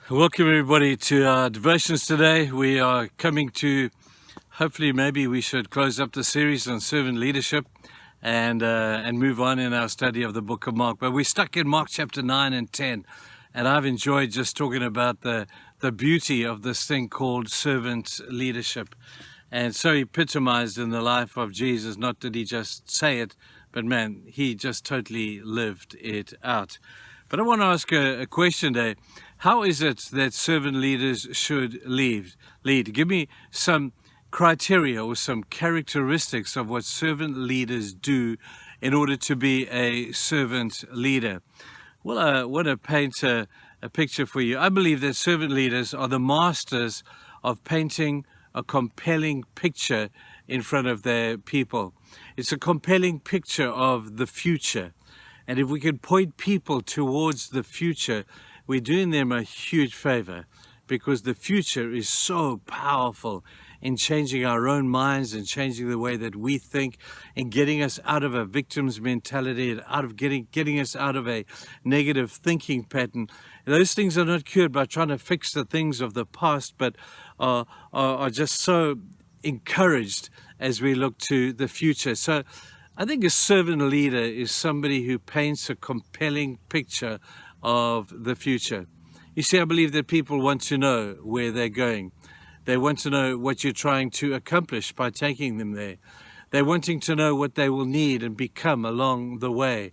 Welcome everybody to our devotions today. We are coming to, hopefully maybe we should close up the series on servant leadership and move on in our study of the book of Mark. But we're stuck in Mark chapter 9 and 10. And I've enjoyed just talking about the beauty of this thing called servant leadership. And so epitomized in the life of Jesus, not did he just say it, but man, he just totally lived it out. But I want to ask a question today. How is it that servant leaders should lead? Give me some criteria or some characteristics of what servant leaders do in order to be a servant leader. Well, I want to paint a picture for you. I believe that servant leaders are the masters of painting a compelling picture in front of their people. It's a compelling picture of the future. And if we can point people towards the future, we're doing them a huge favor, because the future is so powerful in changing our own minds and changing the way that we think and getting us out of a victim's mentality and out of getting us out of a negative thinking pattern. Those things are not cured by trying to fix the things of the past, but are just so encouraged as we look to the future. So I think a servant leader is somebody who paints a compelling picture of the future. You see, I believe that people want to know where they're going. They want to know what you're trying to accomplish by taking them there. They're wanting to know what they will need and become along the way.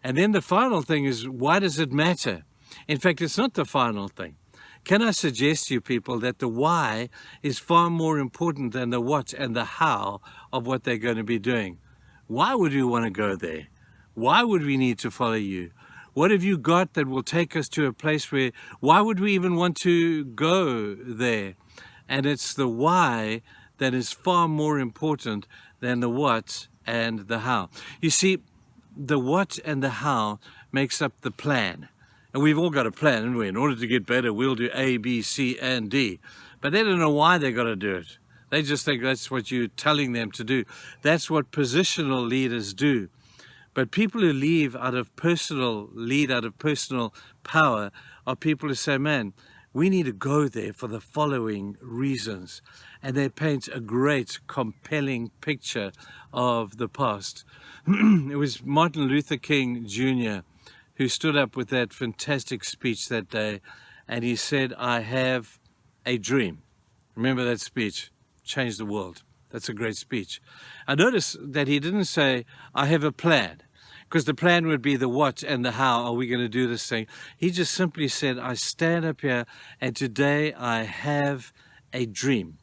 And then the final thing is, why does it matter? In fact, it's not the final thing. Can I suggest to you people that the why is far more important than the what and the how of what they're going to be doing? Why would we want to go there? Why would we need to follow you? What have you got that will take us to a place where, why would we even want to go there? And it's the why that is far more important than the what and the how. You see, the what and the how makes up the plan. And we've all got a plan, haven't we? In order to get better, we'll do A, B, C, and D. But they don't know why they've got to do it. They just think that's what you're telling them to do. That's what positional leaders do. But people who lead out of personal power are people who say, man, we need to go there for the following reasons. And they paint a great, compelling picture of the past. It was Martin Luther King Jr. who stood up with that fantastic speech that day. And he said, I have a dream. Remember that speech? Changed the world. That's a great speech. I noticed that he didn't say, I have a plan, because the plan would be the what and the how are we going to do this thing. He just simply said, I stand up here and today I have a dream.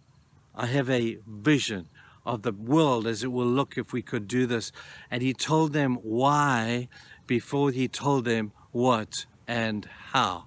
I have a vision of the world as it will look if we could do this. And he told them why before he told them what and how.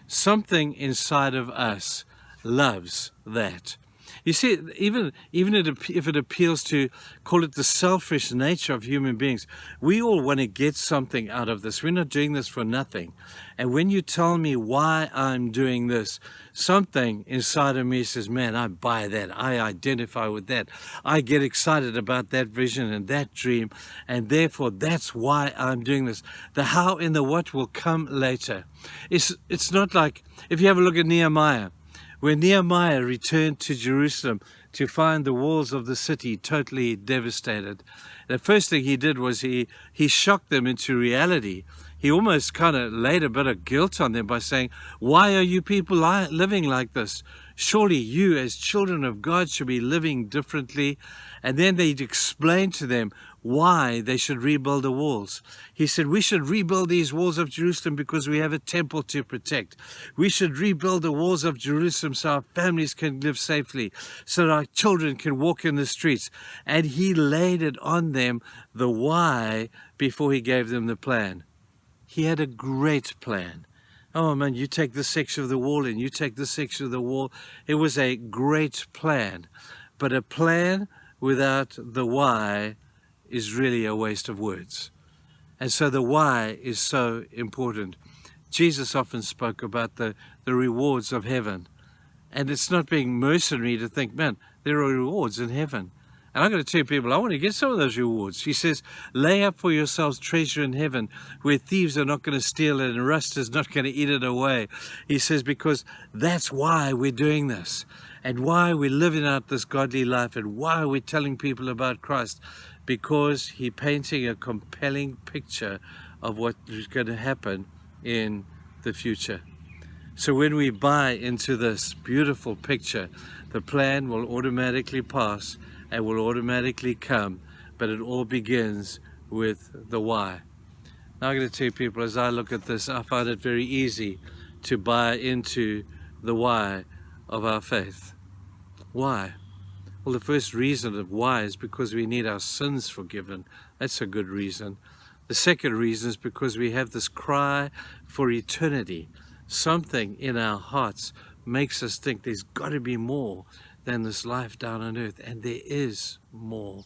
Something inside of us loves that. You see, even if it appeals to, call it the selfish nature of human beings, we all want to get something out of this. We're not doing this for nothing. And when you tell me why I'm doing this, something inside of me says, man, I buy that. I identify with that. I get excited about that vision and that dream. And therefore, that's why I'm doing this. The how and the what will come later. It's not like, if you have a look at Nehemiah, when Nehemiah returned to Jerusalem to find the walls of the city totally devastated, the first thing he did was he shocked them into reality. He almost kind of laid a bit of guilt on them by saying, why are you people living like this? Surely you as children of God should be living differently. And then they'd explain to them why they should rebuild the walls. He said, we should rebuild these walls of Jerusalem because we have a temple to protect. We should rebuild the walls of Jerusalem so our families can live safely, so that our children can walk in the streets. And he laid it on them, the why, before he gave them the plan. He had a great plan. Oh man, you take this section of the wall and you take this section of the wall. It was a great plan. But a plan without the why is really a waste of words. And so the why is so important. Jesus often spoke about the rewards of heaven. And it's not being mercenary to think, man, there are rewards in heaven. And I'm going to tell people, I want to get some of those rewards. He says, lay up for yourselves treasure in heaven where thieves are not going to steal it and rust is not going to eat it away. He says, because that's why we're doing this and why we're living out this godly life and why we're telling people about Christ, because he's painting a compelling picture of what is going to happen in the future. So when we buy into this beautiful picture, the plan will automatically pass and will automatically come, but it all begins with the why. Now I'm going to tell you people, as I look at this, I find it very easy to buy into the why of our faith. Why? Well, the first reason of why is because we need our sins forgiven. That's a good reason. The second reason is because we have this cry for eternity. Something in our hearts makes us think there's got to be more than this life down on earth, and there is more.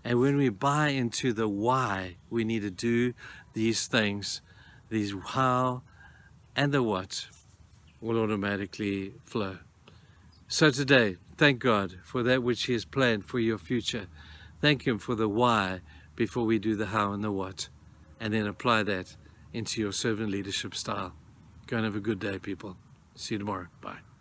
And when we buy into the why we need to do these things, these how and the what will automatically flow. So today, thank God for that which he has planned for your future. Thank him for the why before we do the how and the what, and then apply that into your servant leadership style. Go and have a good day, people. See you tomorrow. Bye.